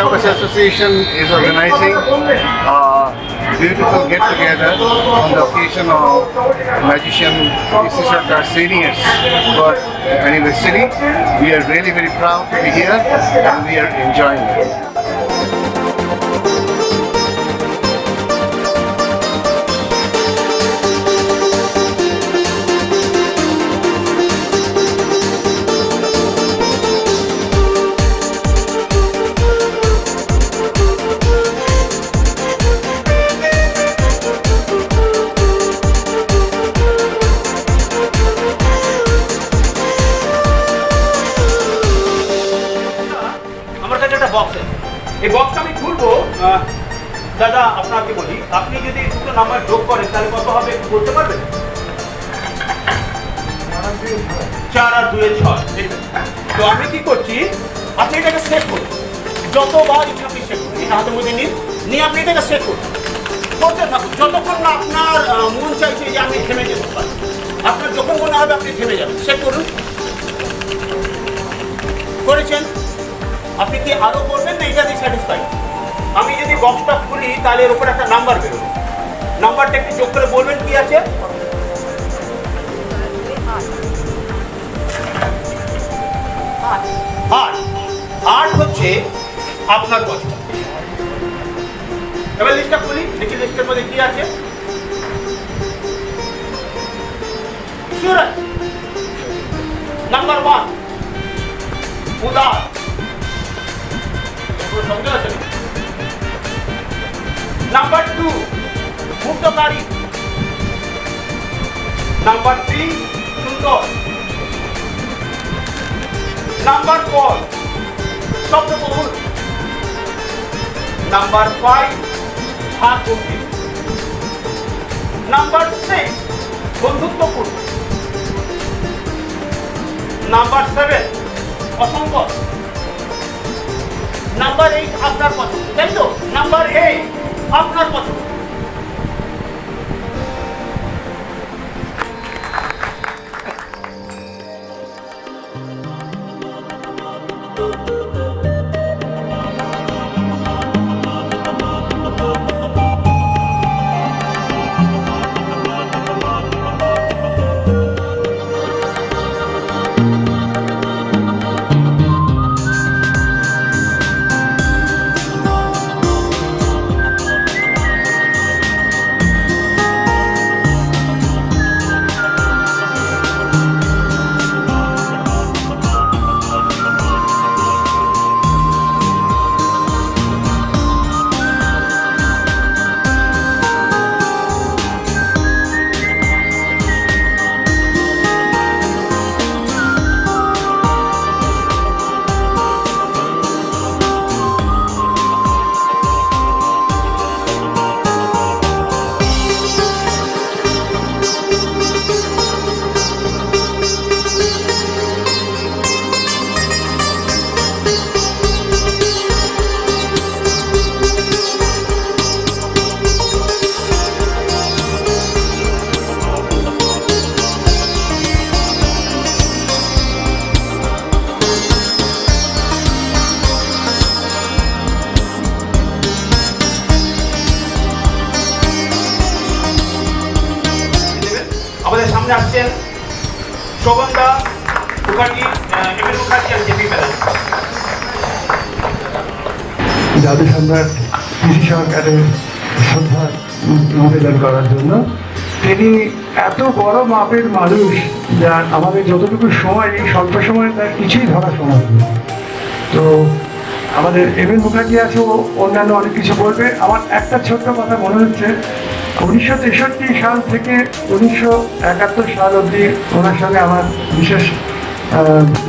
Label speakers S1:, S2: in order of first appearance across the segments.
S1: Lovers Association is organizing a beautiful get-together on the occasion of magician P.C. Sarkar Senior's anniversary. We are really very proud to be here and we are enjoying it.
S2: এই বক্সটা আমি খুলবো। দাদা আপনাকে বলি, আপনি যদি দুটো নাম্বার যোগ করেন তাহলে কত হবে একটু বলতে পারবেন? 4 আর 2 এ 6। তো আমি কি করছি, আপনি এটাকে সেট করুন, যতবার ইচ্ছা আপনি সেট করুন। এটা হাতের মধ্যে নিয়ে আপনি এটাকে সেট করুন, করতে থাকুন যতক্ষণ না আপনার মন চাইছে যে আমি থেমে যেতে পারি। আপনার যখন মনে হবে আপনি থেমে যাবেন, সেট করুন। করেছেন? আপনি কি আরো করবেন না এটা দিয়ে স্যাটিসফাই? আমি যদি বক্সটা খুলি তাহলে এর উপর একটা নাম্বার বেরোবে, নাম্বারটা একটু যোগ করে বলবেন কি আছে? 8 হচ্ছে আপনার পছন্দ। এবার লিস্টটা খুলি, দেখি লিস্টের মধ্যে কি আছে। নাম্বার 1 উদার, নাম্বার 2 মুক্তকারী, নাম্বার 3 সুন্দর, নাম্বার 4 শব্দবহুল, নাম্বার 5 ভাবগম্ভীর, নাম্বার 6 বন্ধুত্বপূর্ণ, নাম্বার 7 অসংখ্য, নাম্বার 8 আপনার পছন্দ, তাই তো? নাম্বার 8 আপনার পছন্দ। আমাদের সামনে আসছেন শোভনদা মুখার্জি, এমএন মুখার্জি আর জেপি মেলা।
S3: জাদু সম্রাট পিসি সরকারের শ্রদ্ধা নিবেদন করার জন্য। তিনি এত বড় মাপের মানুষ যা আমাদের যতটুকু সময়, এই স্বল্প সময়ে তার কিছুই ধরা সম্ভব নয়। তো আমাদের এমএন মুখার্জি আছে, ও অন্যান্য অনেক কিছু বলবে। আমার একটা ছোট্ট কথা মনে হচ্ছে, 1963 সাল থেকে 1971 সাল অবধি ওনার সঙ্গে আমার বিশেষ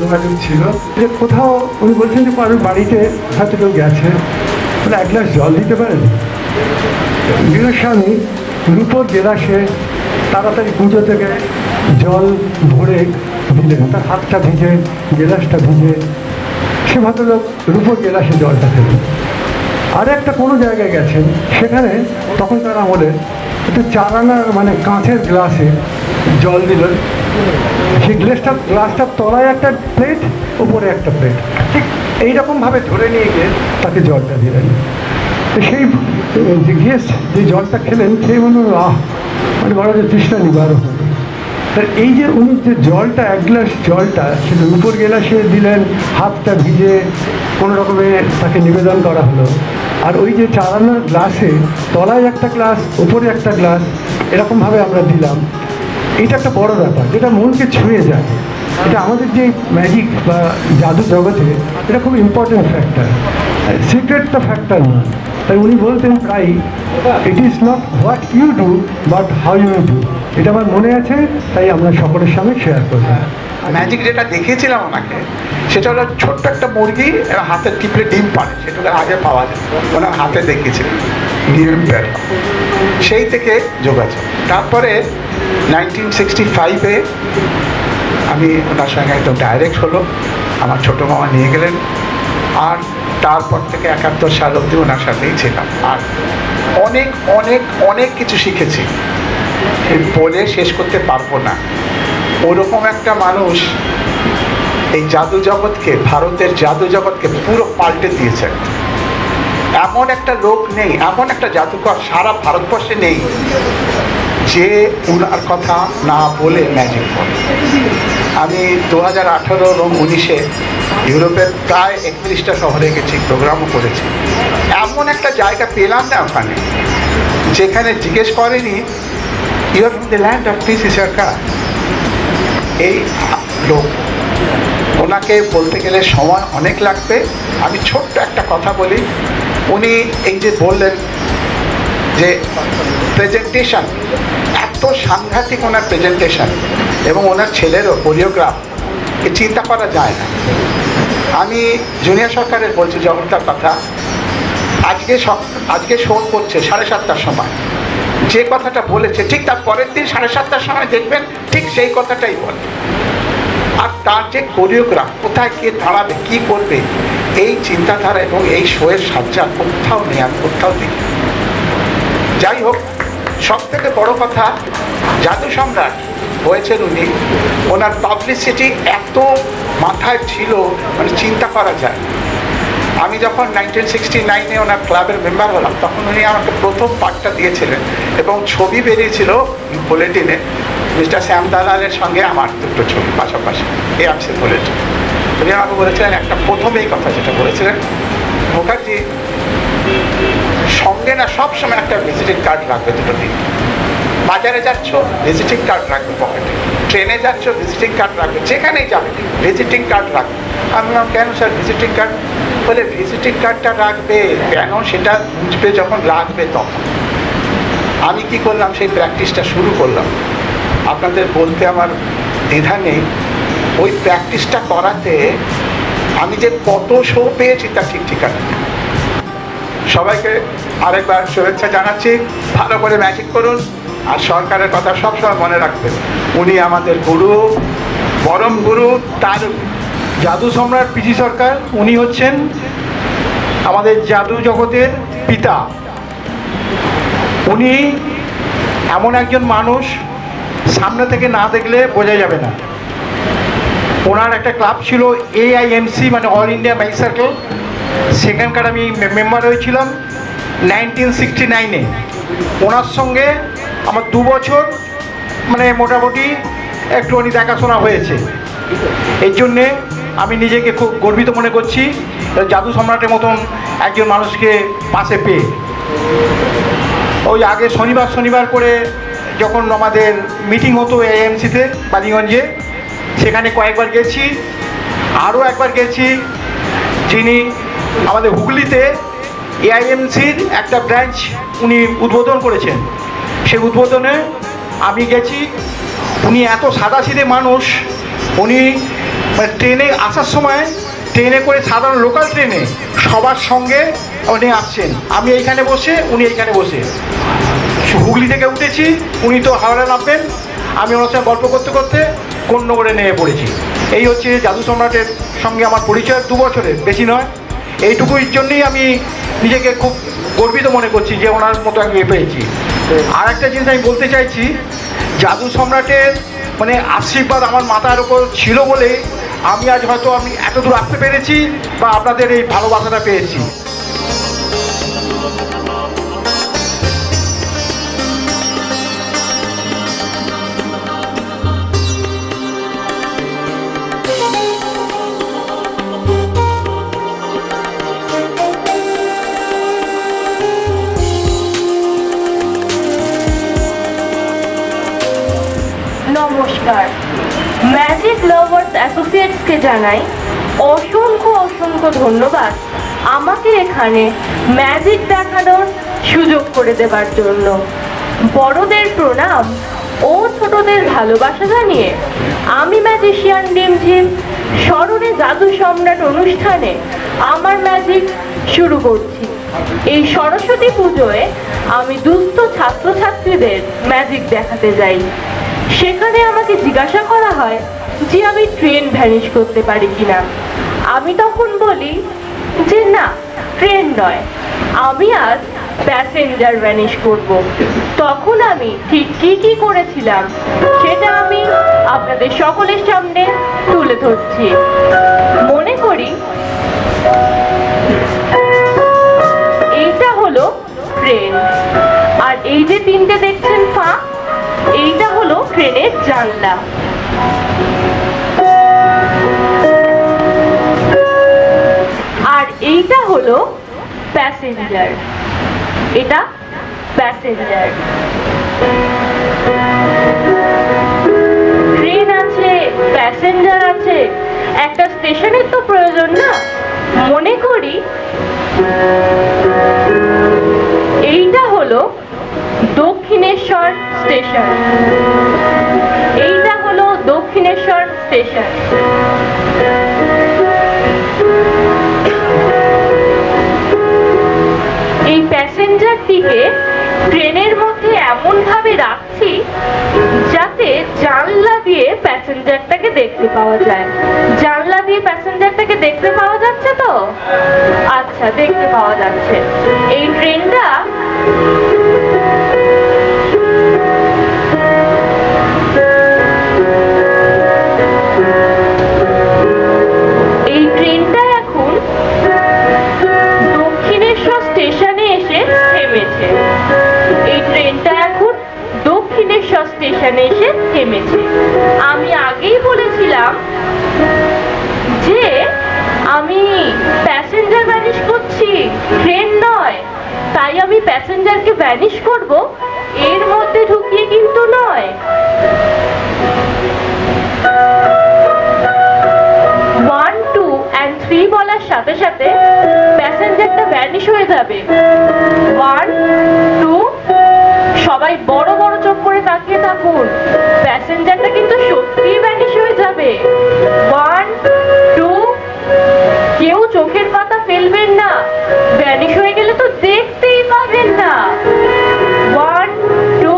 S3: যোগাযোগ ছিল। যে কোথাও উনি বলছেন যে কারোর বাড়িতে হয়তো কেউ গেছে, বলে 1 গ্লাস জল দিতে পারেন। গৃহস্বামী রূপোর গেলাসে তাড়াতাড়ি পুজো থেকে জল ভরে দিলেন, তার হাতটা ভিজে, গেলাসটা ভিজে। সে ভদ্রলোক রূপোর গেলাসে জলটা খেলেন। আর একটা কোনো জায়গায় গেছেন, সেখানে তখনকার আমলে একটু 4 আনার মানে কাঁচের গ্লাসে জল দিলেন। সেই গ্লাসটার তলায় একটা প্লেট, উপরে একটা প্লেট, ঠিক এইরকমভাবে ধরে নিয়ে গিয়ে তাকে জলটা দিলেন। তো সেই যে গেস্ট যে জলটা খেলেন খেয়ে মনে হলো মানে বলা যায় তৃষ্ণা নিবারণ হলো। তার এই যে উনি যে জলটা এক গ্লাস জলটা সেটা উপর গ্লাসে দিলেন, হাতটা ভিজে কোনো রকমে তাকে নিবেদন করা হলো। আর ওই যে চালানোর গ্লাসে তলায় একটা গ্লাস উপরে একটা গ্লাস এরকমভাবে আমরা দিলাম, এটা একটা বড় ব্যাপার যেটা মনকে ছুঁয়ে যায়। এটা আমাদের যে ম্যাজিক বা জাদু জগতে এটা খুব ইম্পর্টেন্ট ফ্যাক্টর, সিক্রেটটা ফ্যাক্টর না। তাই উনি বলতেন প্রায়, it is not what you do but how you do. এটা আমার মনে আছে, তাই আমরা সকলের সামনে শেয়ার করলাম।
S4: ম্যাজিক যেটা দেখেছিলাম ওনাকে, সেটা হলো ছোট্ট একটা মুরগি এরা হাতে টিপলে ডিম পারে, সেটা আগে পাওয়া যায়, ওনার হাতে দেখেছিলেন ডিম পেড়। সেই থেকে যোগাযোগ। তারপরে 1965-এ আমি ওনার সঙ্গে একদম ডাইরেক্ট হলো, আমার ছোটো মামা নিয়ে গেলেন। আর তারপর থেকে 71 সাল অবধি ওনার সাথেই ছিলাম। আর অনেক অনেক অনেক কিছু শিখেছি, বলে শেষ করতে পারবো না। ওরকম একটা মানুষ এই জাদু জগৎকে, ভারতের জাদু জগৎকে পুরো পাল্টে দিয়েছে। এমন একটা লোক নেই, এমন একটা জাদুকর সারা ভারতবর্ষে নেই যে ওনার কথা না বলে ম্যাজিক করে। আমি 2018 এবং 19-এ ইউরোপের প্রায় 31টা শহরে গেছি, প্রোগ্রামও করেছি। এমন একটা জায়গা পেলাম না ওখানে যেখানে জিজ্ঞেস করেনি you are from the land of peace সরকার। এই লোক, ওনাকে বলতে গেলে সময় অনেক লাগবে। আমি ছোট্ট একটা কথা বলি। উনি এই যে বললেন যে প্রেজেন্টেশন, এত সাংঘাতিক ওনার প্রেজেন্টেশন, এবং ওনার ছেলেরও কোরিওগ্রাফ, এ চিন্তা করা যায় না। আমি জুনিয়র সরকারের বলছি জগৎটার কথা। আজকে শো করছে 7:30টার সময়, যে কথাটা বলেছে ঠিক তার পরের দিন 7:30টার সময় দেখবেন ঠিক সেই কথাটাই বলে। আর তার যে কোরিওগ্রাফ, কোথায় কে দাঁড়াবে, কী করবে, এই চিন্তাধারা এবং এই শোয়ের সাজ্জা কোথাও নেই, আমি কোথাও দেখি। যাই হোক, সব থেকে বড় কথা, জাদু সম্রাট হয়েছেন উনি। ওনার পাবলিসিটি এত মাথায় ছিল, মানে চিন্তা করা যায়। আমি যখন 1969-এ ওনার ক্লাবের মেম্বার হলাম, তখন উনি আমাকে প্রথম পার্টটা দিয়েছিলেন এবং ছবি বেরিয়েছিল বুলেটিনে, মিস্টার শ্যাম দালালের সঙ্গে আমার দুটো ছবি পাশাপাশি, এই আছে বুলেটিন। উনি আমাকে বলেছিলেন একটা প্রথম এই কথা যেটা বলেছিলেন, মুখার্জি সঙ্গে না সবসময় একটা ভিজিটিং কার্ড রাখবে, দুটো দিন। বাজারে যাচ্ছ ভিজিটিং কার্ড রাখবে পকেটে, ট্রেনে যাচ্ছ ভিজিটিং কার্ড রাখবে, যেখানেই যাবে ভিজিটিং কার্ড রাখবে। আমি বললাম কেন স্যার ভিজিটিং কার্ড? বলে ভিজিটিং কার্ডটা রাখবে কেন, সেটা বুঝবে যখন রাখবে তখন। আমি কি করলাম, সেই প্র্যাকটিসটা শুরু করলাম। আপনাদের বলতে আমার দ্বিধা নেই, ওই প্র্যাকটিসটা করাতে আমি যে কত শো পেয়েছি তার ঠিক ঠিকানা। সবাইকে আরেকবার শুভেচ্ছা জানাচ্ছি। ভালো করে ম্যাজিক করুন, আর সরকারের কথা সবসময় মনে রাখবেন, উনি আমাদের গুরু, পরম গুরু। তার
S5: জাদু সম্রাট পিসি সরকার, উনি হচ্ছেন আমাদের জাদু জগতের পিতা। উনি এমন একজন মানুষ, সামনে থেকে না দেখলে বোঝা যাবে না। ওনার একটা ক্লাব ছিল AIMC, মানে অল ইন্ডিয়া ম্যাজিক সার্কেল, সেখানকার আমি মেম্বার হয়েছিলাম 1969-এ। ওনার সঙ্গে আমার 2 বছর মানে মোটামুটি একটুখানি দেখাশোনা হয়েছে। এই জন্যে আমি নিজেকে খুব গর্বিত মনে করছি জাদু সম্রাটের মতন একজন মানুষকে পাশে পেয়ে। ওই আগে শনিবার করে যখন আমাদের মিটিং হতো AIMC-তে বালিগঞ্জে, সেখানে কয়েকবার গেছি। আরও একবার গেছি, যিনি আমাদের হুগলিতে AIMC-র একটা ব্রাঞ্চ উনি উদ্বোধন করেছেন, সেই উদ্বোধনে আমি গেছি। উনি এত সাদাসিধে মানুষ, উনি মানে ট্রেনে আসার সময় ট্রেনে করে, সাধারণ লোকাল ট্রেনে সবার সঙ্গে উনি আসছেন। আমি এইখানে বসে, উনি এইখানে বসে। হুগলি থেকে উঠেছি, উনি তো হাওড়া নামবেন, আমি ওনার সঙ্গে গল্প করতে করতে কোন্নগরে নেমে পড়েছি। এই হচ্ছে জাদু সম্রাটের সঙ্গে আমার পরিচয় 2 বছরের, বেশি নয়। এইটুকুর জন্যই আমি নিজেকে খুব গর্বিত মনে করছি যে ওনার মতো আমি পেয়েছি। আর একটা জিনিস আমি বলতে চাইছি, জাদু সম্রাটের মানে আশীর্বাদ আমার মাথার ওপর ছিল বলে আমি আজ হয়তো আমি এত দূর আসতে পেরেছি বা আপনাদের এই ভালোবাসাটা পেয়েছি।
S6: নমস্কার, ম্যাজিক লাভার্স অ্যাসোসিয়েটসকে জানাই অসংখ্য ধন্যবাদ আমাকে এখানে ম্যাজিক দেখানোর সুযোগ করে দেবার জন্য। বড়দের প্রণাম ও ছোটদের ভালোবাসা জানিয়ে আমি ম্যাজিশিয়ান ডিমঝিম স্মরণে জাদু সম্রাট অনুষ্ঠানে আমার ম্যাজিক শুরু করছি। এই সরস্বতী পুজোয় আমি দুস্থ ছাত্রছাত্রীদের ম্যাজিক দেখাতে যাই। সেখানে আমাকে জিজ্ঞাসা করা হয় যে আমি ট্রেন ভ্যানিশ করতে পারি কিনা। আমি তখন বলি যে না, ট্রেন নয়, আমি আজ প্যাসেঞ্জার ভ্যানিশ করব। তখন আমি ঠিক কি করেছিলাম সেটা আমি আপনাদের সকলের সামনে তুলে ধরছি। মনে করি এইটা হলো ট্রেন, আর এই যে তিনটে দেখছেন ফাঁক, এইটা হলো ট্রেনের জানলা। আর এইটা হলো প্যাসেঞ্জার, এটা প্যাসেঞ্জার। ট্রেন আছে, প্যাসেঞ্জার আছে, একটা স্টেশনের তো প্রয়োজন না। মনে করি এইটা হলো দক্ষিণেশ্বর স্টেশন, এইটা হলো দক্ষিণেশ্বর স্টেশন। এই প্যাসেঞ্জারটিকে ট্রেনের মধ্যে এমন ভাবে রাখছি যাতে জানলা দিয়ে প্যাসেঞ্জারটাকে দেখতে পাওয়া যায়। জানলা দিয়ে প্যাসেঞ্জারটাকে দেখতে পাওয়া যাচ্ছে তো? আচ্ছা, দেখতে পাওয়া যাচ্ছে। এই ট্রেনটা এখন দক্ষিণেশ্বর স্টেশনে এসে থেমেছে। এই ট্রেনটা এখন দক্ষিণেশ্বর স্টেশনে এসে থেমেছে। আমি আগেই বলেছিলাম যে আমি প্যাসেঞ্জার ভ্যানিশ করছি, ট্রেন নয়। তাই আমি প্যাসেঞ্জারকে ভ্যানিশ করব, এর মধ্যে ঢুকিয়ে কিন্তু নয়। 1, 2 and 3 বলার সাথে সাথে প্যাসেঞ্জারটা ভ্যানিশ হয়ে যাবে। 1, 2, সবাই বড় চোখ করে তাকিয়ে থাকুন, প্যাসেঞ্জারটা কিন্তু সত্যিই ভ্যানিশ হয়ে যাবে। 1, 2, কেউ চোখের পাতা ফেলবেন না, ভ্যানিশ হয়ে গেলে তো দেখতেই পাবেন না। 1, 2,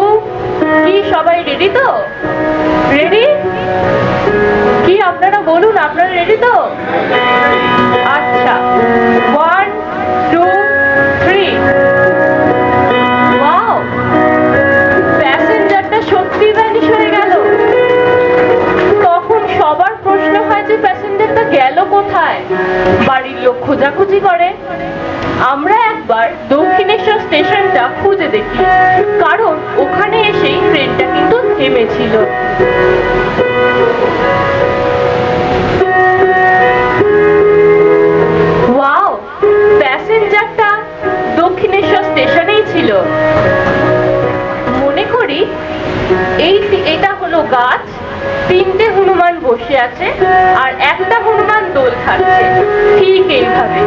S6: কি সবাই রেডি তো? রেডি? কি আপনারা বলুন, আপনারা রেডি তো? আচ্ছা, 1, 2, 3। ওয়াও, প্যাসেঞ্জারটা সত্যি ভ্যানিশ হয়ে গেল। তখন সবার প্রশ্ন হয় যে প্যাসেঞ্জারটা গেল কোথায়? বাড়ির লোক খোঁজাখুঁজি করে। আমরা একবার দক্ষিণেশ্বর স্টেশনটা খুঁজে দেখি, কারণ ওখানে এসেই ট্রেনটা কিন্তু থেমেছিল। ওয়াও, প্যাসেঞ্জারটা দক্ষিণেশ্বর স্টেশনেই ছিল। মনে করি এটা হলো গাছ, তিনটে হনুমান বসে আছে আর একটা হনুমান দোল খাচ্ছে। ঠিক এইভাবে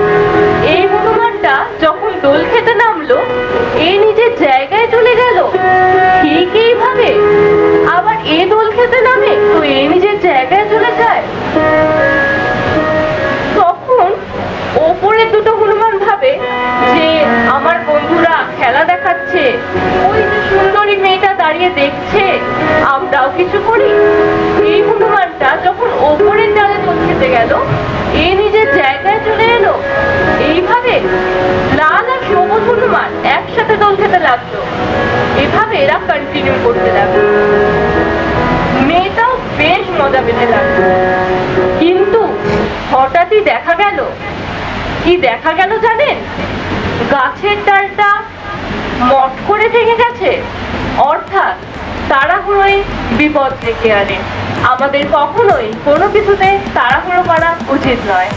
S6: এই হনুমানটা যখন দোল খেতে নামলো, এ নিজের জায়গায় চলে গেল। ঠিক এইভাবে আবার এ দোল খেতে নামে তো এ নিজের জায়গায় চলে যায়। তখন ওপরে দুটো হনুমান ভাবে যে আমার বন্ধুরা খেলা দেখাচ্ছে, ওই যে সুন্দরী মেয়েটা দাঁড়িয়ে দেখছে, আমরাও কিছু করি। এই হনুমানটা যখন ওপরের ডালে দোল খেতে গেল, এ নিজের জায়গায় চলে এলো। এইভাবে লাল আর সবুজ হনুমান একসাথে দোল খেতে লাগলো। এভাবে এরা কন্টিনিউ করতে লাগলো। মেয়েটাও বেশ মজা পেতে লাগলো। কিন্তু হঠাৎই দেখা গেল, কি দেখা গেল জানেন? গাছের ডালটা মট করে ভেঙে গেছে। অর্থাৎ তাড়াহুড়োই বিপদ ডেকে আনে। আমাদের কখনোই কোনো কিছুতে তাড়াহুড়ো করা উচিত নয়।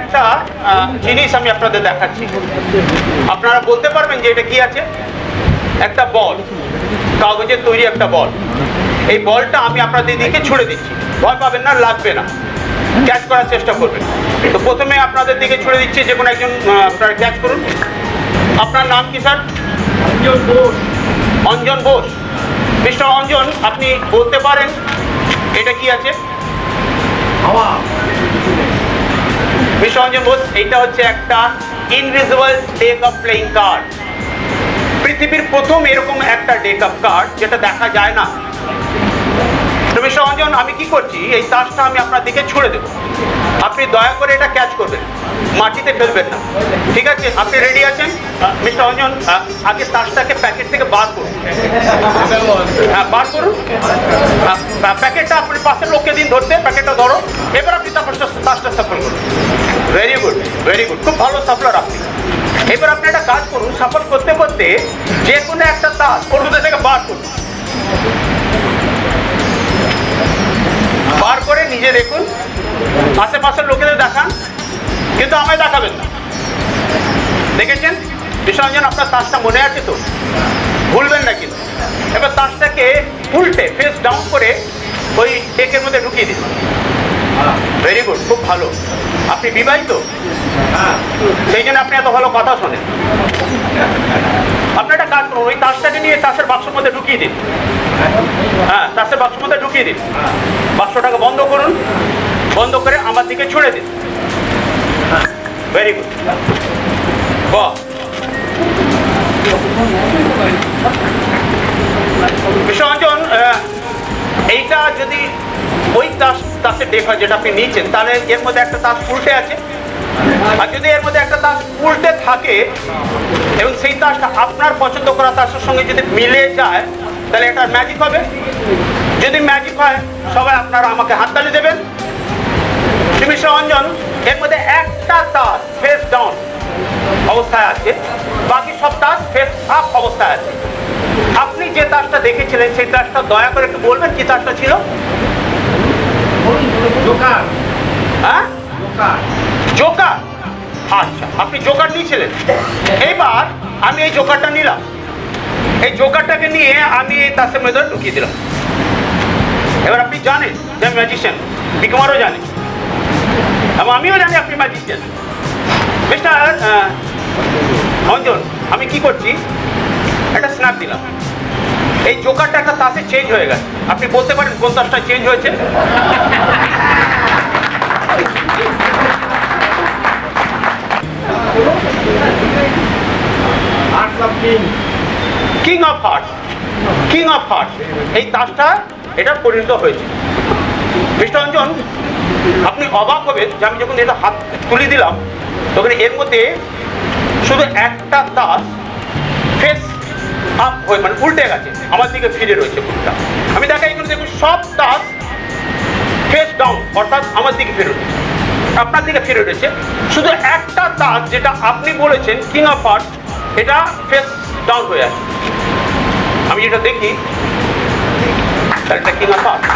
S2: একটা জিনিস আমি আপনাদের দেখাচ্ছি, আপনারা বলতে পারবেন যে এটা কি আছে? একটা বল, কাগজের তৈরি একটা বল। এই বলটা আমি আপনাদের দিকে ছুড়ে দিচ্ছি, ভয় পাবেন না, লাগবে না, ক্যাচ করার চেষ্টা করবেন। তো প্রথমে আপনাদের দিকে ছুড়ে দিচ্ছি, যে কোনো একজন আপনারা ক্যাচ করুন। আপনার নাম কি স্যার? অঞ্জন বোস। অঞ্জন বোস। মিস্টার অঞ্জন, আপনি বলতে পারেন এটা কি আছে? মিস্টার অঞ্জন বোস, এইটা হচ্ছে একটা invisible deck of playing card. পৃথিবীর প্রথম এরকম একটা ডেক অফ কার্ড যেটা দেখা যায় না। তো মিস্টার অঞ্জন, আমি কি করছি, এই তাসটা আমি আপনার দিকে ছুড়ে দেবো, আপনি দয়া করে এটা ক্যাচ করবেন, মাটিতে ফেলবেন না, ঠিক আছে? আপনি রেডি আছেন? মিস্টার অঞ্জন, আগে তাসটাকে প্যাকেট থেকে বার করুন। হ্যাঁ, বার করুন। প্যাকেটটা আপনি পাশের লোককে দিন ধরতে, প্যাকেটটা ধরো। এবার আপনি তারপর তাসটা সাফল করুন। ভেরি গুড, ভেরি গুড, খুব ভালো সাফলার আপনি। এবার আপনি একটা কাজ করুন, সাফল করতে করতে যে কোনো একটা তাস ওর মধ্যে থেকে বার করুন। বার করে নিজে দেখুন, আশেপাশের লোকেদের দেখান, কিন্তু আমায় দেখাবেন না। দেখেছেন বিশ্বরঞ্জন, আপনার তাসটা মনে আছে তো? ভুলবেন না কিন্তু। এবার তাসটাকে উল্টে ফেস ডাউন করে ওই ডেকের মধ্যে ঢুকিয়ে দিন। ভেরি গুড, খুব ভালো। আপনি বিবাহিত? সেই জন্য আপনি এত ভালো কথা শোনেন। আপনি একটা কাজ করুন, ওই তাসটাকে নিয়ে তাসের বাক্সের মধ্যে ঢুকিয়ে দিন। হ্যাঁ, তাসের বাক্সের মধ্যে ঢুকিয়ে দিন। বাক্সটাকে বন্ধ করুন, বন্ধ করে আমার দিকে ছুড়ে দিন। ভেরি গুড, বাহ। বিশ্বরঞ্জন, এইটা যদি ওই তাসের ডেক হয় যেটা আপনি নিয়েছেন, তাহলে এর মধ্যে একটা তাস উল্টে আছে। আর যদি এর মধ্যে একটা তাস উল্টে থাকে এবং সেই তাসটা আপনার পছন্দ করা তাসের সঙ্গে যদি মিলে যায়, তাহলে এটা ম্যাজিক হবে। যদি ম্যাজিক হয়, সবাই আপনারা আমাকে হাততালি দেবেন। মিস্টার অঞ্জন, এর মধ্যে একটা তাস ফেস ডাউন অবস্থায় আছে, বাকি সব তাস ফেস আপ অবস্থায় আছে। আপনি যে তাসটা দেখেছিলেন সেই তাসটা দয়া করে একটু বলবেন কি তাসটা ছিল? জোকার। হ্যাঁ, জোকার। আচ্ছা, আপনি জোকার নিয়েছিলেন। এইবার আমি এই জোকারটা নিলাম, এই জোকারটাকে নিয়ে আমি এই তাসের মধ্যে ঢুকিয়ে দিলাম। এবার আপনি জানেন যে আমি ম্যাজিশিয়ান, বিকুমারও জানে এবং আমিও জানি আপনি ম্যাজিশিয়ান। মিস্টার অঞ্জন, আমি কি করছি, একটা স্ন্যাপ দিলাম, এই জোকারটা একটা তাসে চেঞ্জ হয়ে গেছে। আপনি বলতে পারেন কোন তাসটা চেঞ্জ হয়েছে? King of hearts. King of hearts এই তাসটা এটা পরিণত হয়েছে। মিস্টার অঞ্জন, আপনি অবাক হবেন যে আমি যখন এটা হাত তুলে দিলাম, তখন এর মধ্যে শুধু একটা তাস ফেস আপ হয়ে মানে উল্টে গেছে, আমার দিকে ফিরে রয়েছে পুরোটা। আমি দেখাই, এখানে দেখুন সব তাস ফেস ডাউন, অর্থাৎ আমার দিকে ফিরে রয়েছে, আপনার দিকে ফিরে রয়েছে। শুধু একটা তাস যেটা আপনি বলেছেন কিং অফ হার্টস, এটা ফেস ডাউন হয়ে আছে। আমি যেটা দেখি তাহলে কিং অফ হার্টস।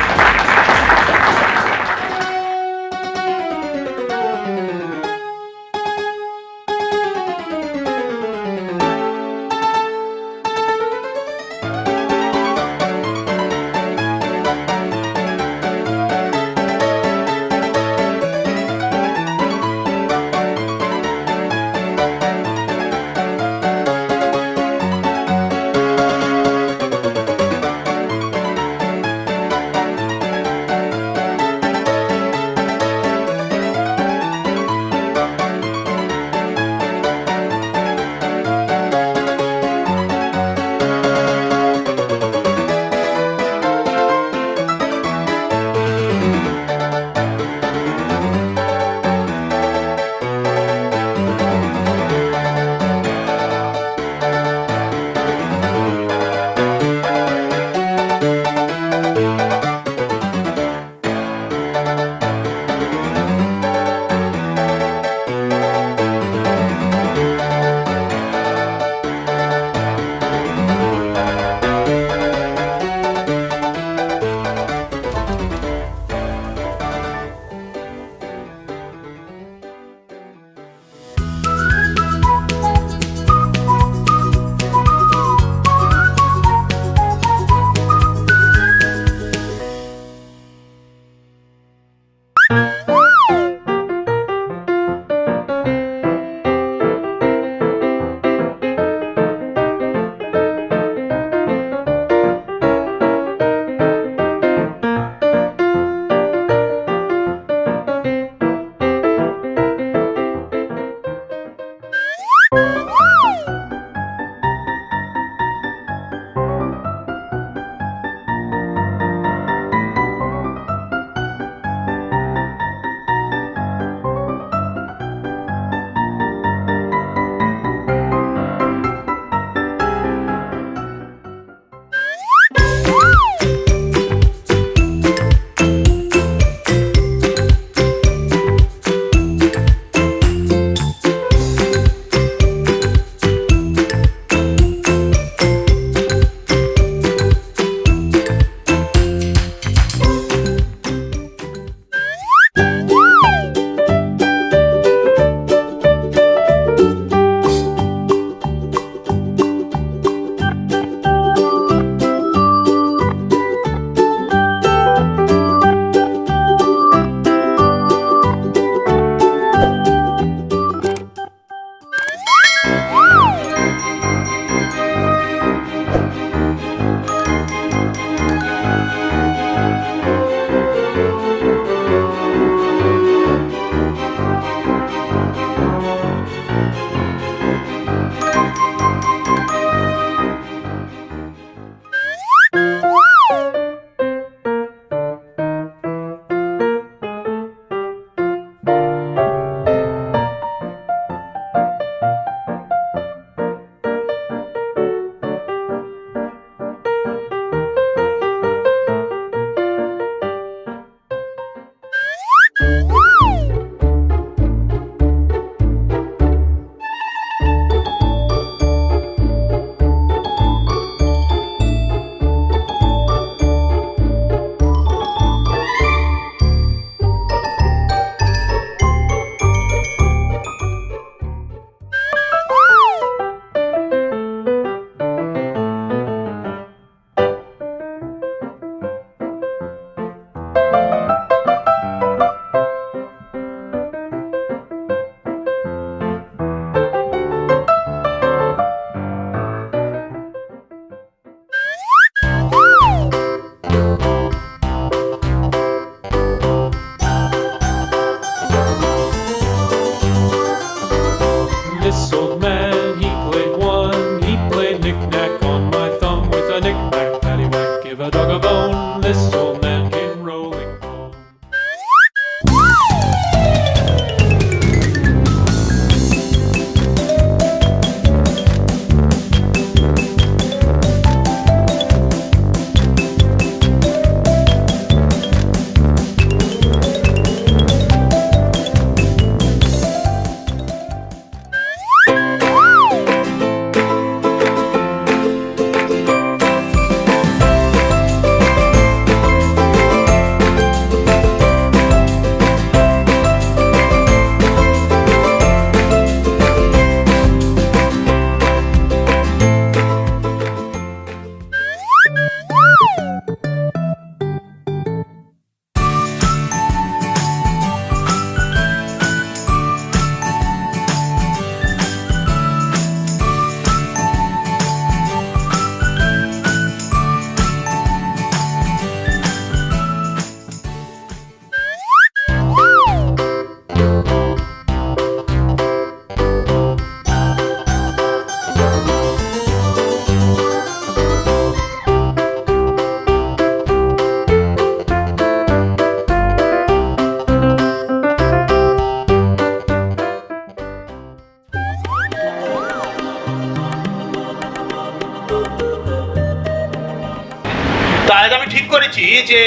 S2: বলেছি যে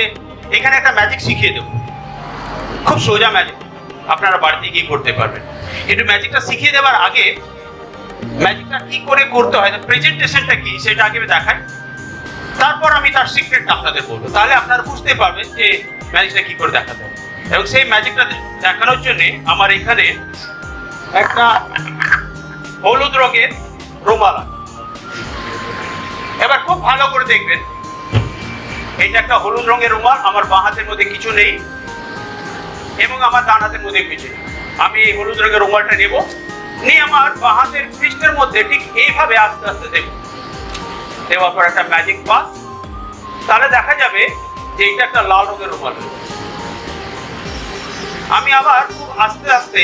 S2: এখানে একটা ম্যাজিক শিখিয়ে দেবো, খুব সোজা ম্যাজিক, আপনারা বাড়িতে গিয়ে করতে পারবেন। কিন্তু ম্যাজিকটা শিখিয়ে দেওয়ার আগে ম্যাজিকটা কি করে করতে হয়, প্রেজেন্টেশনটা কি সেটা আগে দেখাই, তারপর আমি তার সিক্রেটটা আপনাদের বলবো, তাহলে আপনারা বুঝতে পারবেন যে ম্যাজিকটা কি করে দেখাতে হবে। এবং সেই ম্যাজিকটা দেখানোর জন্য আমার এখানে একটা হলুদ রঙের রুমাল আছে। এবার খুব ভালো করে দেখবেন, এটা একটা হলুদ রঙের রুমাল, আমার বাঁ হাতের মধ্যে কিছু নেই এবং আমার ডান হাতের মধ্যে কিছু নেই। আমি এই হলুদ রঙের রুমালটা নেব, নিয়ে আমার বাঁ হাতের পৃষ্ঠের মধ্যে ঠিক এইভাবে আস্তে আস্তে দেব, দেওয়ার পর একটা ম্যাজিক পাস, তাহলে দেখা যাবে যে এটা একটা লাল রঙের রুমাল। আমি আবার খুব আস্তে আস্তে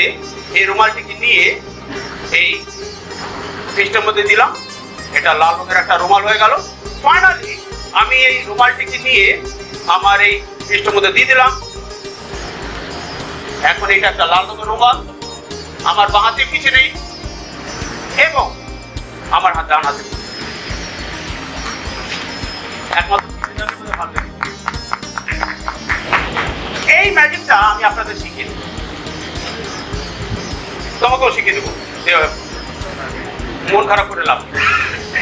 S2: এই রুমালটিকে নিয়ে এই পৃষ্ঠের মধ্যে দিলাম, এটা লাল রঙের একটা রুমাল হয়ে গেল। ফাইনালি আমি এই রুমালটিকে নিয়ে আমার এই পৃষ্ঠের মধ্যে দিয়ে দিলাম, এখন এটা একটা লাল রঙের রুমাল, আমার বাঁ হাতে কিছু নেই এবং আমার হাত ডান হাতে একমাত্র এই ম্যাজিকটা আমি আপনাদের শিখিয়ে দেব, তোমাকেও শিখিয়ে দেবো, মন খারাপ করে লাভ,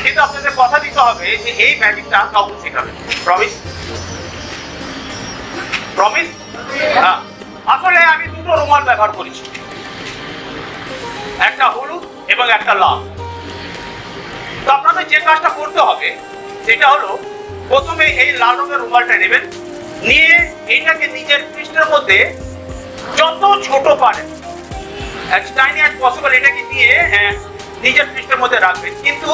S2: কিন্তু আপনাদের কথা দিতে হবে যে এই ম্যাজিকটা কাউকে শেখাবে। প্রমিস? প্রমিস? হ্যাঁ। আসলে আমি দুটো রুমাল ব্যবহার করেছি, একটা হলুদ এবং একটা লাল। তো আপনাদের যে কাজটা করতে হবে সেটা হলো, প্রথমে এই লাল রঙের রুমালটা নেবেন, নিয়ে এইটাকে নিজের পৃষ্ঠের মধ্যে যত ছোট পারেন, as tiny as possible, এটাকে নিয়ে নিজের পৃষ্ঠের মধ্যে রাখবেন, কিন্তু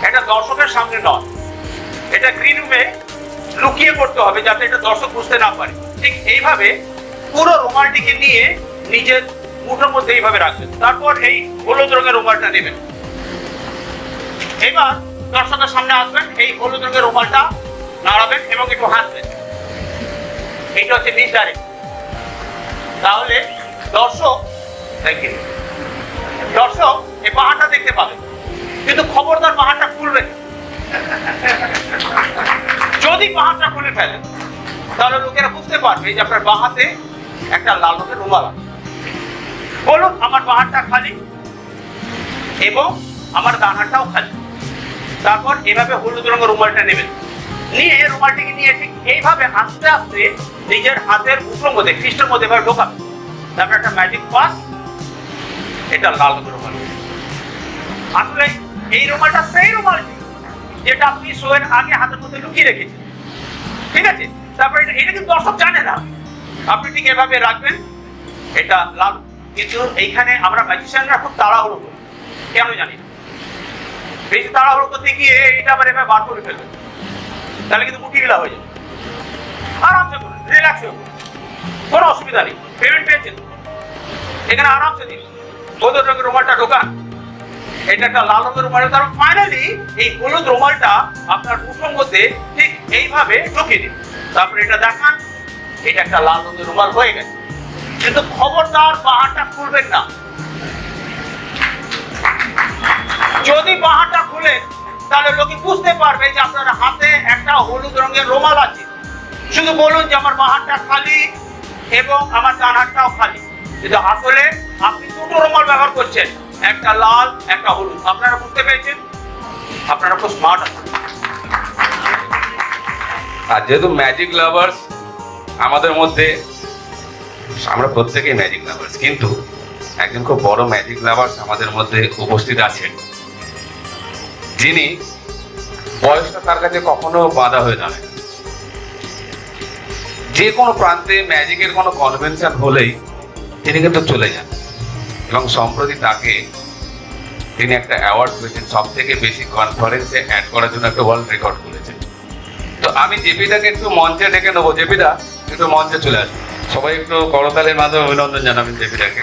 S2: এটা দর্শকের সামনে নয়, এটা গ্রিন রুমে লুকিয়ে করতে হবে যাতে এটা দর্শক বুঝতে না পারে। ঠিক এইভাবে পুরো রুমালটিকে নিয়ে নিজের মুঠোর মধ্যে এইভাবে রাখবেন, তারপর এই হলুদ রঙের রুমালটা নেবেন, এবার দর্শকের সামনে আসবেন, এই হলুদ রঙের রুমালটা নাড়াবেন এবং একটু হাসবেন, এইটা হচ্ছে মিসডাইরেক্ট। তাহলে দর্শক দর্শক এই বাহাটা দেখতে পাবে, কিন্তু খবরদার বাহাটা খুলবেন। যদি বাহাটা খুলে ফেলেন তাহলে লোকেরা বুঝতে পারবে যে আপনার বাহাতে একটা লাল রঙের রুমাল আছে। বলুন আমার বাহাটা খালি এবং আমার ডান হাতটাও খালি। তারপর এভাবে হলুদ রঙের রুমালটা নেবেন, নিয়ে রুমালটিকে নিয়ে ঠিক এইভাবে আস্তে আস্তে নিজের হাতের মুঠোর মধ্যে পৃষ্ঠের মধ্যে এভাবে ঢোকাবেন, তারপর একটা ম্যাজিক পাস, এটা লাল রঙের রুমাল। আসলে এই রুমালটা সেই রুমালটি যেটা আপনি শোয়ের আগে হাতের মধ্যে লুকিয়ে রেখেছেন, ঠিক আছে? তারপর এটা কিন্তু দর্শক জানে না, আপনি ঠিক এভাবে রাখবেন, এটা লাল। কিন্তু এইখানে আমরা ম্যাজিশিয়ানরা খুব তাড়াহুড়ো করি, কেন জানি না, বেশি তাড়াহুড়ো করতে গিয়ে এটা আবার এভাবে বার করে ফেলবেন, তাহলে কিন্তু মুঠি গিলা হয়ে যাবে। আরামসে করুন, রিল্যাক্স হয়ে করুন, কোনো অসুবিধা নেই, পেমেন্ট পেয়েছেন, এখানে আরামসে দিন। হলুদ রঙের রুমালটা ঢোকান, এটা একটা লাল রঙের রুমাল, তারপর ফাইনালি এই হলুদ রুমালটা আপনার মুঠোর মধ্যে ঠিক এইভাবে ঢুকিয়ে দিন, তারপর এটা দেখান, এটা একটা লাল রঙের রুমাল হয়ে গেছে। কিন্তু খবরদার বাহাটা খুলবেন না, যদি বাহাটা খুলে তাহলে লোকে বুঝতে পারবে যে আপনার হাতে একটা হলুদ রঙের রুমাল আছে। শুধু বলুন যে আমার বাহাটা খালি এবং আমার ডান হাতটাও খালি, কিন্তু আসলে আপনি দুটো রুমাল ব্যবহার করছেন, একটা লাল একটা হলুদ। আপনারা বুঝতে পেরেছেন? আপনারা খুব স্মার্ট আছেন।
S7: আর যেহেতু ম্যাজিক লাভার্স আমাদের মধ্যে, আমরা প্রত্যেকেই ম্যাজিক লাভার্স, কিন্তু একজন খুব বড় ম্যাজিক লাভার্স আমাদের মধ্যে উপস্থিত আছেন, যিনি বয়সটা তার কাছে কখনো বাধা হয়ে দাঁড়ায়। যে কোনো প্রান্তে ম্যাজিকের কোনো কনভেনশন হলেই তিনি কিন্তু চলে যান, এবং সম্প্রতি তাকে তিনি একটা অ্যাওয়ার্ড পেয়েছেন, সব থেকে বেশি কনফারেন্সে অ্যাড করার জন্য একটা ওয়ার্ল্ড রেকর্ড করেছেন। তো আমি জেপিদাকে একটু মঞ্চে ডেকে নেবো। জেপিদা একটু মঞ্চে চলে আসবে, সবাই একটু করতালের মাধ্যমে অভিনন্দন জানাবেন জেপিদাকে।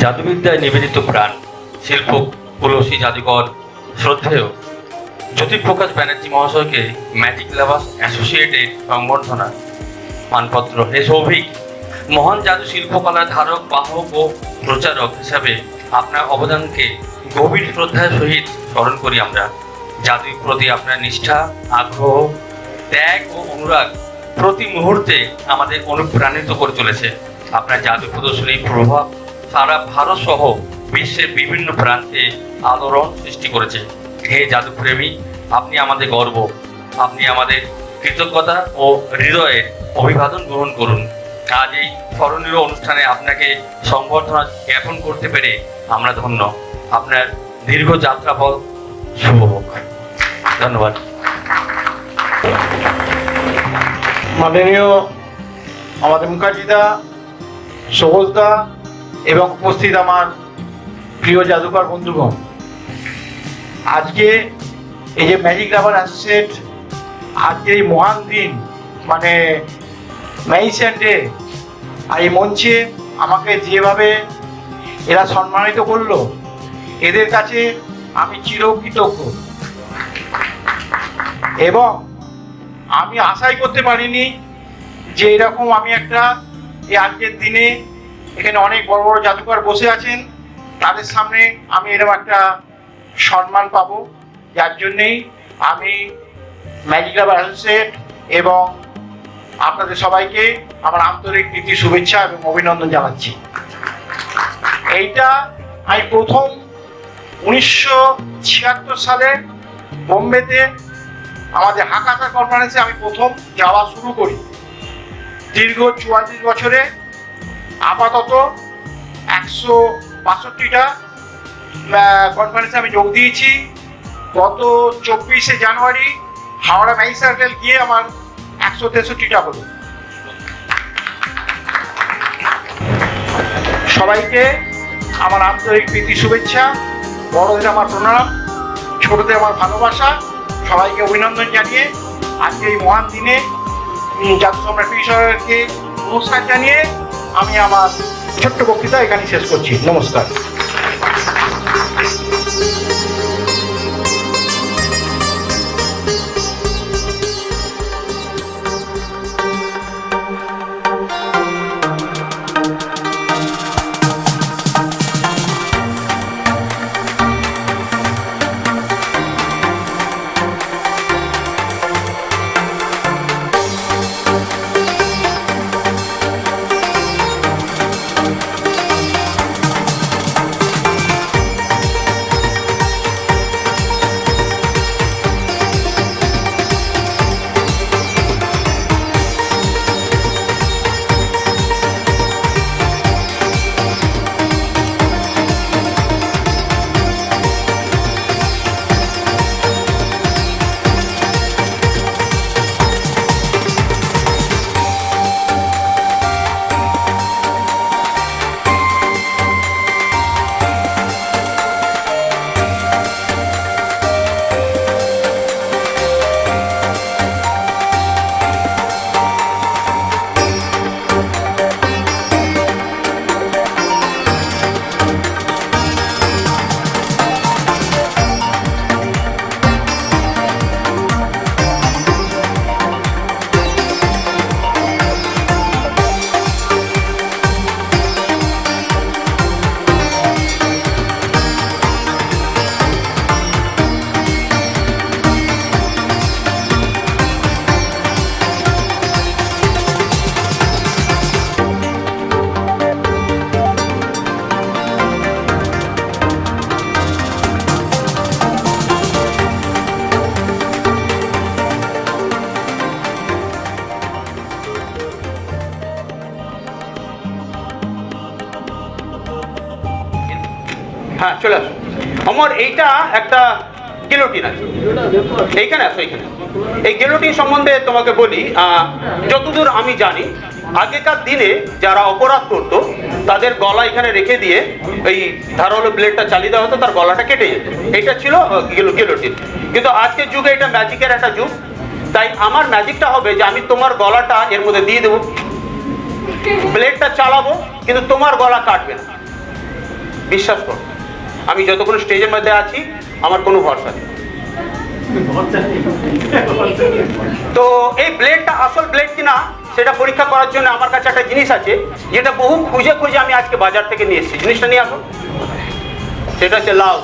S8: জাদুবিদ্যায় নিবেদিত প্রাণ শিল্প পুলসী জাদুকর শ্রদ্ধেয় জ্যোতিপ্রকাশ ব্যানার্জি মহাশয়কে ম্যাজিক লাভার্স অ্যাসোসিয়েটেড সংবর্ধনা মানপত্র। হে সৌভিক, মহান জাদু শিল্পকলার ধারক, বাহক ও প্রচারক হিসাবে আপনার অবদানকে গভীর শ্রদ্ধার সহিত স্মরণ করি আমরা। জাদুর প্রতি আপনার নিষ্ঠা, আগ্রহ, ত্যাগ ও অনুরাগ প্রতি মুহূর্তে আমাদের অনুপ্রাণিত করে চলেছে। আপনার জাদু প্রদর্শনীর প্রভাব সারা ভারত সহ বিশ্বের বিভিন্ন প্রান্তে আলোড়ন সৃষ্টি করেছে। হে জাদুপ্রেমী, আপনি আমাদের গর্ব, আপনি আমাদের কৃতজ্ঞতা ও হৃদয়ের অভিবাদন গ্রহণ করুন। আজ এই স্মরণীয় অনুষ্ঠানে আপনাকে সংবর্ধনা জ্ঞাপন করতে পেরে আমরা ধন্য। আপনার দীর্ঘ যাত্রাপথ শুভ হোক। ধন্যবাদ।
S5: মাননীয় আমাদের মুখার্জিদা, সহজদা এবং উপস্থিত আমার প্রিয় জাদুকর বন্ধুগণ, আজকে এই যে ম্যাজিক লাভার অ্যাসোসিয়েট আজকে এই মহান দিন মানে ম্যাজিশিয়ান ডে, আর এই মঞ্চে আমাকে যেভাবে এরা সম্মানিত করলো, এদের কাছে আমি চিরকৃতজ্ঞ। এবং আমি আশাই করতে পারিনি যে এরকম আমি একটা এই আজকের দিনে এখানে অনেক বড় বড় জাদুকর বসে আছেন, তাদের সামনে আমি এরকম একটা সম্মান পাবো। যার জন্যেই আমি ম্যাজিক লাভার অ্যাসোসিয়েট এবং আপনাদের সবাইকে আমার আন্তরিক প্রীতি, শুভেচ্ছা এবং অভিনন্দন জানাচ্ছি। এইটা আমি প্রথম 1976 সালে বোম্বেতে আমাদের হাকাথা কনফারেন্সে আমি প্রথম যাওয়া শুরু করি। দীর্ঘ 44 বছরে আপাতত 162টা কনফারেন্সে আমি যোগ দিয়েছি। গত 24শে জানুয়ারি হাওড়া ম্যাজিক সার্কেল গিয়ে আমার 163টা হলো। সবাইকে আমার আন্তরিক প্রীতি, শুভেচ্ছা। বড়দের আমার প্রণাম, ছোটদের আমার ভালোবাসা। সবাইকে অভিনন্দন জানিয়ে আজকে এই মহান দিনে জাদু সম্রাট ঈশ্বরকে নমস্কার জানিয়ে আমি আমার ছোট্ট বক্তৃতা এখানে শেষ করছি। নমস্কার।
S2: হ্যাঁ, চলে আসো। আমার এইটা একটা গিলোটিন আছে, এইখানে আসো। এইখানে এই গিলোটিন সম্বন্ধে তোমাকে বলি। যতদূর আমি জানি, আগেকার দিনে যারা অপরাধ করতো তাদের গলা এখানে রেখে দিয়ে এই ধারালো ব্লেডটা চালিয়ে দেওয়া হতো, তার গলাটা কেটে যেত। এটা ছিল গিলোটিন। কিন্তু আজকের যুগে এটা ম্যাজিকের একটা যুগ। তাই আমার ম্যাজিকটা হবে যে আমি তোমার গলাটা এর মধ্যে দিয়ে দেবো, ব্লেডটা চালাবো, কিন্তু তোমার গলা কাটবে না। বিশ্বাস করো, আমি যতক্ষণ স্টেজের মধ্যে আছি আমার কোনো ভরসা নেই। তো এই ব্লেডটা আসল ব্লেড কিনা সেটা পরীক্ষা করার জন্য আমার কাছে একটা জিনিস আছে, যেটা বহু খুঁজে খুঁজে আমি আজকে বাজার থেকে নিয়ে এসেছি। জিনিসটা নিয়ে আসো। সেটা হচ্ছে লাউ।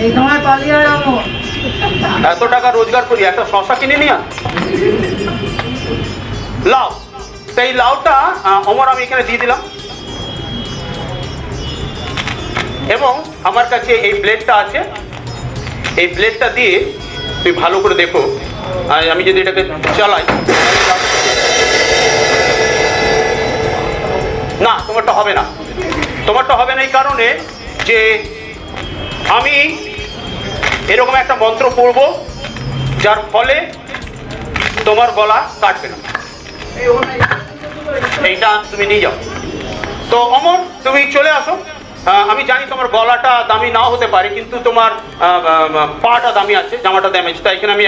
S9: এই সময় পালিয়ে যাবো।
S2: এত টাকা রোজগার করি, একটা শশা কিনে নিয়ে আস। লাউ। তো এই লাউটা অমর আমি এখানে দিয়ে দিলাম, এবং আমার কাছে এই ব্লেডটা আছে। এই ব্লেডটা দিয়ে তুই ভালো করে দেখো, আর আমি যদি এটাকে চালাই, না তোমারটা হবে না। তোমারটা হবে না এই কারণে যে আমি এরকম একটা মন্ত্র পড়ব, যার ফলে তোমার গলা কাটবে না। এইটা তুমি নিয়ে যাও। তো অমর, তুমি চলে আসো। আমি জানি তোমার গলাটা দামি নাও হতে পারে, কিন্তু তোমার পাটা দামি আছে, জামাটা দামি আছে। তাই এখানে আমি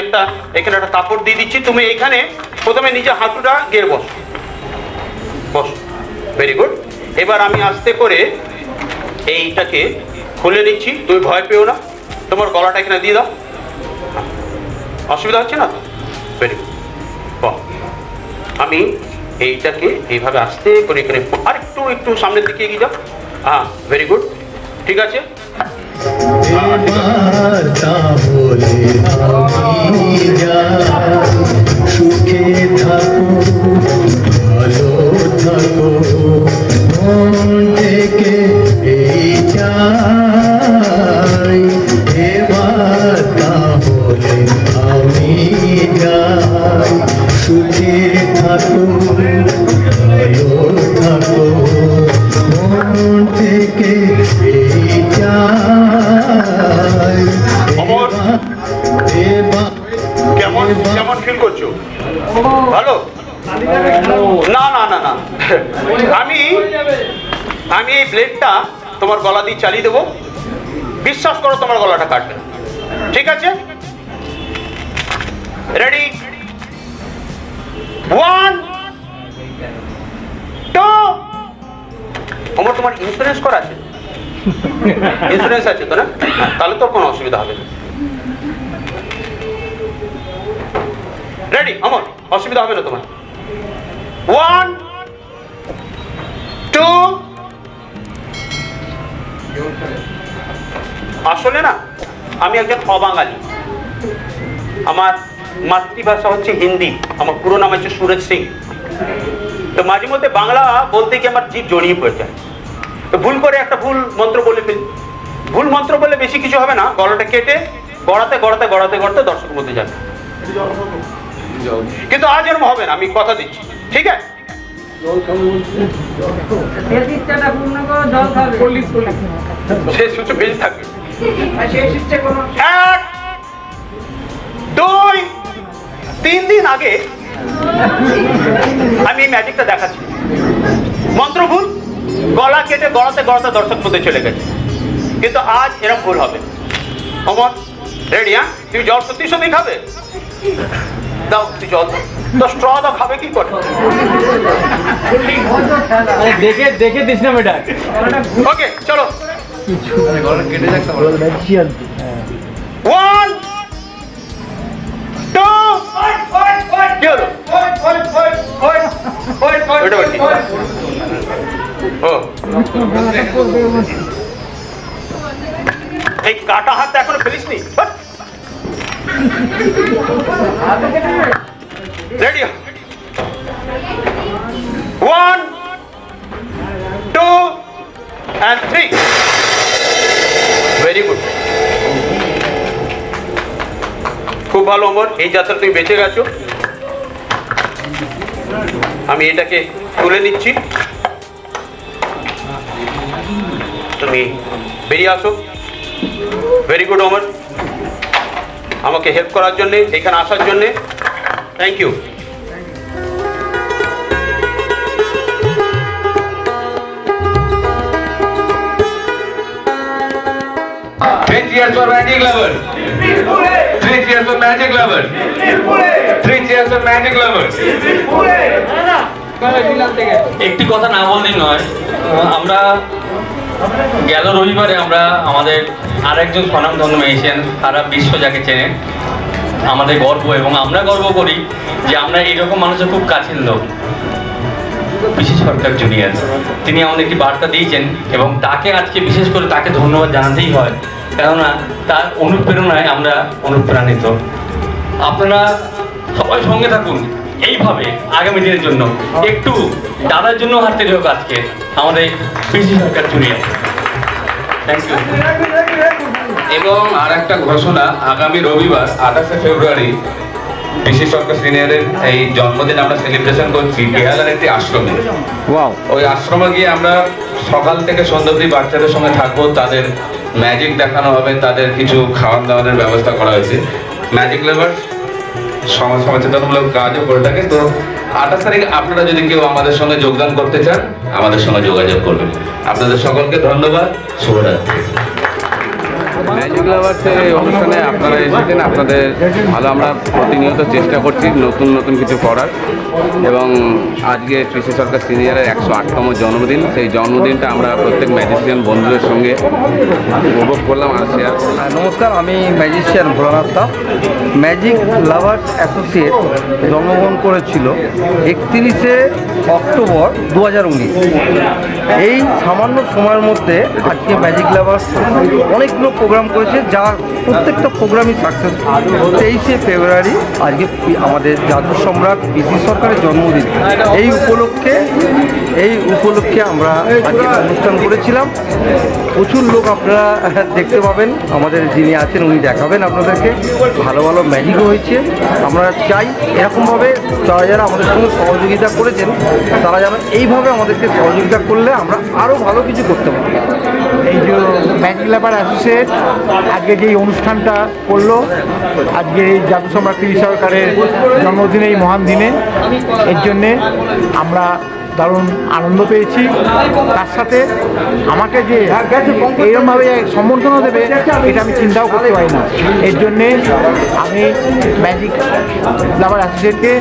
S2: এখানে একটা কাপড় দিয়ে দিচ্ছি। তুমি এইখানে প্রথমে নিজে হাঁটুটা গেড়ে বস। Very good. এবার আমি আস্তে করে এইটাকে খুলে নিচ্ছি। তুমি ভয় পেও না, তোমার গলাটা এখানে দিয়ে দাও। অসুবিধা হচ্ছে না? Very good. আমি এইটাকে এইভাবে আস্তে করে এখানে আর একটু সামনের দিকে এগিয়ে যাও। হ্যাঁ, ভেরি গুড, ঠিক আছে।
S10: সুখে থাকো, ভালো থাকো, মন থেকে এই চাই। এবার তাহলে আমি যাই। সুখে থাকো, ভালো থাকো, মন থেকে এই চাই।
S2: কেমন কেমন ফিল করছো? ভালো? না না না না, আমি এই ব্লেডটা তোমার গলা দিয়ে চালিয়ে দেবো। বিশ্বাস করো, তোমার গলাটা কাটবে না। ঠিক আছে? রেডি? 1 2। আমার তোমার ইন্স্যুরেন্স করা আছে? ইন্স্যুরেন্স আছে তো না? তাহলে তো কোনো অসুবিধা হবে না। রেডি আমার? অসুবিধা হবে না তোমার। 1 2। আসলে না, আমি একজন অবাঙালি। আমার মাতৃভাষা হচ্ছে হিন্দি। আমার পুরো নাম হচ্ছে সুরজ সিং। তো মাঝে মধ্যে বাংলা বলতে গিয়ে আমার জিভ জড়িয়ে পড়ে যায়। তো ভুল করে একটা ভুল মন্ত্র বলে ফেলি। ভুল মন্ত্র বললে বেশি কিছু হবে না, গলাটা কেটে গড়াতে গড়াতে গড়াতে গড়াতে দর্শকের মধ্যে যাবে। কিন্তু আজ এরকম হবে না, আমি কথা দিচ্ছি। ঠিক আছে?
S9: শেষ ইচ্ছাটা পূর্ণ করো, জল খাবে।
S2: শেষ হচ্ছে বেঁচে থাকবে।
S9: শেষ ইচ্ছে কোনো
S2: 1 2 3 দিন আগে আমি এই ম্যাজিকটা দেখাচ্ছি। মন্ত্র ভুল, গলা কেটে গড়াতে গড়াতে দর্শক মধ্যে চলে গেছে। কিন্তু আজ এরকম ভুল হবে। অমর, রেডি? হ্যাঁ, তুমি জল সত্যি সত্যি খাবে? দাও তুই জল দাও। তো স্ট্র দাও, খাবে কি করে?
S5: দেখে দিস না বেটা।
S2: ওকে, চলো। 1 2। কি হলো? ওইটা বলছি। ও, এই কাটা হাতটা এখনো ফেলিসনি? রেডি? 1 2 and 3। ভেরি গুড, খুব ভালো অমর। এই যাত্রা তুমি বেঁচে গেছো। আমি এটাকে তুলে নিচ্ছি, তুমি বেরিয়ে আসো। ভেরি গুড অমর, আমাকে হেল্প করার জন্যে, এখানে আসার জন্যে thank you.
S7: Three cheers for magic lovers. 3 cheers for magic lovers. 3 cheers for magic lovers.
S8: একটি কথা না বললেই নয়। আমরা গেল রবিবারে আমরা আমাদের আরেকজন স্বনামধন্য ম্যাজিশিয়ান, সারা বিশ্ব যাকে চেনে, আমাদের গর্ব, এবং আমরা গর্ব করি যে আমরা এইরকম মানুষের খুব কাছের লোক। পিসি সরকার জুনিয়র তিনি আমাদের একটি বার্তা দিয়েছেন, এবং তাকে আজকে বিশেষ করে তাকে ধন্যবাদ জানাতেই হয়, কেননা তার অনুপ্রেরণায় আমরা অনুপ্রাণিত। আপনারা সবাই সঙ্গে থাকুন এইভাবে আগামী দিনের জন্য। একটু দাদার জন্য হাতে হোক আজকে আমাদের PC Sorcar junior. Thank you.
S7: এবং আর একটা ঘোষণা, আগামী রবিবার 28শে ফেব্রুয়ারি পিসি সরকার সিনিয়রের এই জন্মদিন আমরা সেলিব্রেশন করছি বেহালার একটি আশ্রমে। ওই আশ্রমে গিয়ে আমরা সকাল থেকে সন্ধ্যা অবধি বাচ্চাদের সঙ্গে থাকবো, তাদের ম্যাজিক দেখানো হবে, তাদের কিছু খাওয়ান দাওয়ানোর ব্যবস্থা করা হয়েছে। ম্যাজিক লেবার সমাজ সচেতনমূলক কাজও করে থাকে। তো 28 তারিখ আপনারা যদি কেউ আমাদের সঙ্গে যোগদান করতে চান আমাদের সঙ্গে যোগাযোগ করবেন। আপনাদের সকলকে ধন্যবাদ, শুভরাত্রি।
S11: ম্যাজিক লাভার্সের এই অনুষ্ঠানে আপনারা এসেছেন, আপনাদের ভালো আমরা প্রতিনিয়ত চেষ্টা করছি নতুন নতুন কিছু করার, এবং আজকে পিসি সরকার সিনিয়রের 108তম জন্মদিন। সেই জন্মদিনটা আমরা প্রত্যেক ম্যাজিশিয়ান বন্ধুদের সঙ্গে উপভোগ করলাম আর শেয়ার করলাম।
S5: নমস্কার, আমি magician Bholanath Das. Magic lovers associate জন্মগ্রহণ করেছিল 31শে অক্টোবর 2019। এই সামান্য সময়ের মধ্যে আজকে ম্যাজিক লাভার্স অনেকগুলো প্রোগ্রাম করেছে, যা প্রত্যেকটা প্রোগ্রামই সাকসেস। 23শে ফেব্রুয়ারি আজকে আমাদের জাদু সম্রাট পিসি সরকারের জন্মদিন। এই উপলক্ষে আমরা আজকে অনুষ্ঠান করেছিলাম। প্রচুর লোক আপনারা দেখতে পাবেন, আমাদের যিনি আছেন উনি দেখাবেন আপনাদেরকে। ভালো ভালো ম্যাজিকও হয়েছে। আমরা চাই এরকমভাবে যারা যারা আমাদের সঙ্গে সহযোগিতা করেছেন তারা যেন এইভাবে আমাদেরকে সহযোগিতা করলে আমরা আরও ভালো কিছু করতে পারি।
S12: এই যে ম্যাজিক লাভার অ্যাসোসিয়েট আজকে যে অনুষ্ঠানটা করলো, আজকে এই জাদু সম্রাট পিসি সরকারের জন্মদিনে, এই মহান দিনে, এর জন্যে আমরা দারুণ আনন্দ পেয়েছি। তার সাথে আমাকে যে এইরকমভাবে সম্বর্ধনা দেবে এটা আমি চিন্তাও করতে পারি না। এর জন্যে আমি ম্যাজিক লাভার অ্যাসোসিয়েটকে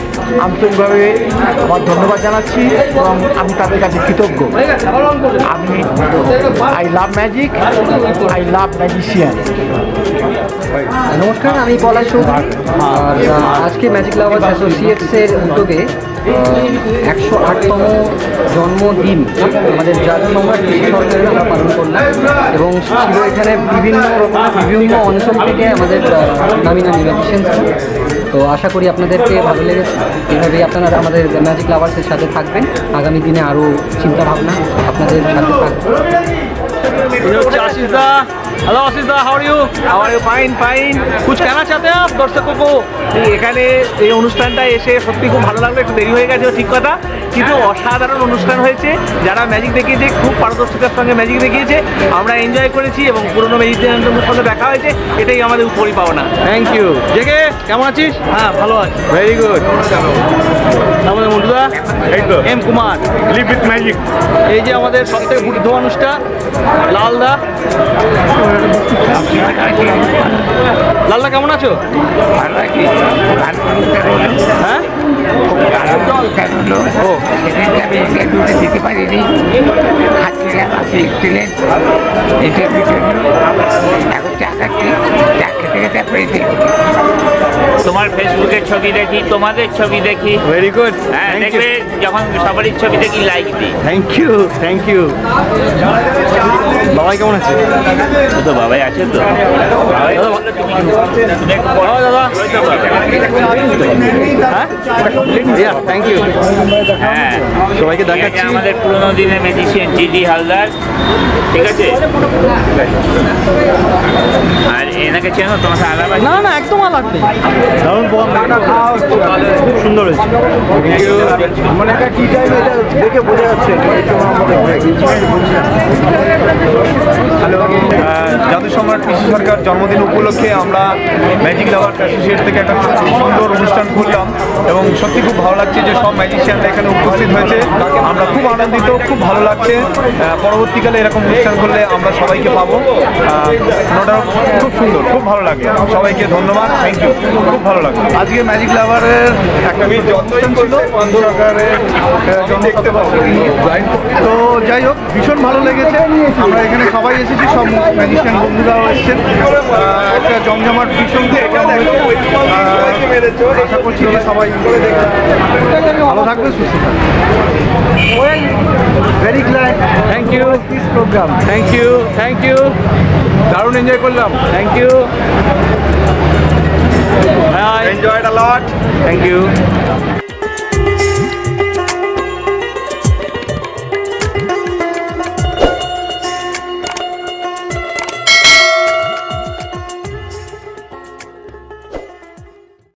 S12: আন্তরিকভাবে আমার ধন্যবাদ জানাচ্ছি এবং আমি তাদের কাছে কৃতজ্ঞ। আমি I love magic, I love magician.
S5: নমস্কার, আমি পলাশ চৌধুরী। আর আজকে ম্যাজিক লাভার্স অ্যাসোসিয়েটসের উদ্যোগে 108তম জন্মদিন আমাদের জাদু সম্রাট পিসি সরকারের আমরা পালন করলাম, এবং ছিল এখানে বিভিন্ন অঞ্চল থেকে আমাদের নামি নামি ম্যাজিশিয়ান। তো আশা করি আপনাদেরকে ভালো লেগেছে। এইভাবেই আপনারা আমাদের ম্যাজিক লাভার্সের সাথে থাকবেন। আগামী দিনে আরও চিন্তাভাবনা আপনাদের সাথে থাকবে।
S13: आशीष दा, हेलो आशीष दा, how are you fine fine. कुछ कहना चाहते हैं आप दर्शकों को? এখানে এই অনুষ্ঠানটা এসে সত্যি খুব ভালো লাগলো। একটু দেরি হয়ে গেছে ঠিক কথা, কিন্তু অসাধারণ অনুষ্ঠান হয়েছে। যারা ম্যাজিক দেখিয়েছে খুব পারদর্শিতার সঙ্গে ম্যাজিক দেখিয়েছে, আমরা এনজয় করেছি এবং পুরোনো ম্যাজিশিয়ানদের সঙ্গে দেখা হয়েছে, এটাই আমাদের উপরই পাওনা। Thank you. জেগে কেমন আছিস? হ্যাঁ ভালো আছি, ভেরি গুড। আমাদের মন্টুদা, এই তো M Kumar, live with magic. এই যে আমাদের সবথেকে বুদ্ধ মানুষটা লালদা। লালদা কেমন আছো? হ্যাঁ ও
S9: দিতে পারিনি, খাচ্ছিলাম, আপনি এক্সিলেন্ট। এটার ভিতরে এখন চা খাচ্ছি, চা খেতে খেতে আপনি
S13: তোমার ফেসবুকের ছবি দেখি, তোমাদের ছবি দেখি। Very good. হ্যাঁ দেখবে যখন সবারই ছবি দেখি লাইক দিই। Thank you, thank you. Babai কেমন আছে? তো বাবাই আছে তো। হ্যাঁ থ্যাংক ইউ। হ্যাঁ সবাইকে দেখাচ্ছি আমাদের পুরোনো দিনের ম্যাজিশিয়ান জিডি হালদার, ঠিক আছে? আর এনাকে চেনো? তোমার সাথে আলাদা? না না একদম আলাদা নেই। দারুণ খুব সুন্দর হয়েছে।
S12: মানে একটা কি টাইম এটা দেখে বোঝা যাচ্ছে। হ্যালো, জাদু সম্রাট পিসি সরকার জন্মদিন উপলক্ষে আমরা ম্যাজিক লাভার্স অ্যাসোসিয়েট থেকে একটা সুন্দর অনুষ্ঠান করলাম, এবং সত্যি খুব ভালো লাগছে যে সব ম্যাজিশিয়ানরা এখানে উপস্থিত হয়েছে। আমরা খুব আনন্দিত, খুব ভালো লাগছে। পরবর্তীকালে এরকম অনুষ্ঠান করলে আমরা সবাইকে পাবো। ওটা খুব সুন্দর, খুব ভালো লাগে। সবাইকে ধন্যবাদ, থ্যাংক ইউ, খুব ভালো লাগলো। আজকে ম্যাজিক লাভারের একটা অনুষ্ঠান ছিল, সরকারের জন্ম দেখতে পাবো। তো যাই হোক, ভীষণ ভালো লেগেছে। আমরা এখানে সবাই
S5: এসেছি, সব ম্যাজিশিয়ান বন্ধুরাও এসেছেন। একটা জমজমাট ভীষণ আশা করছি যে সবাই ভালো থাকবে, সুস্থ থাকবে। Very glad,
S13: thank you,
S5: this programme.
S13: Thank you, দারুণ এনজয় করলাম, thank you,
S5: enjoyed a lot.
S13: Thank you.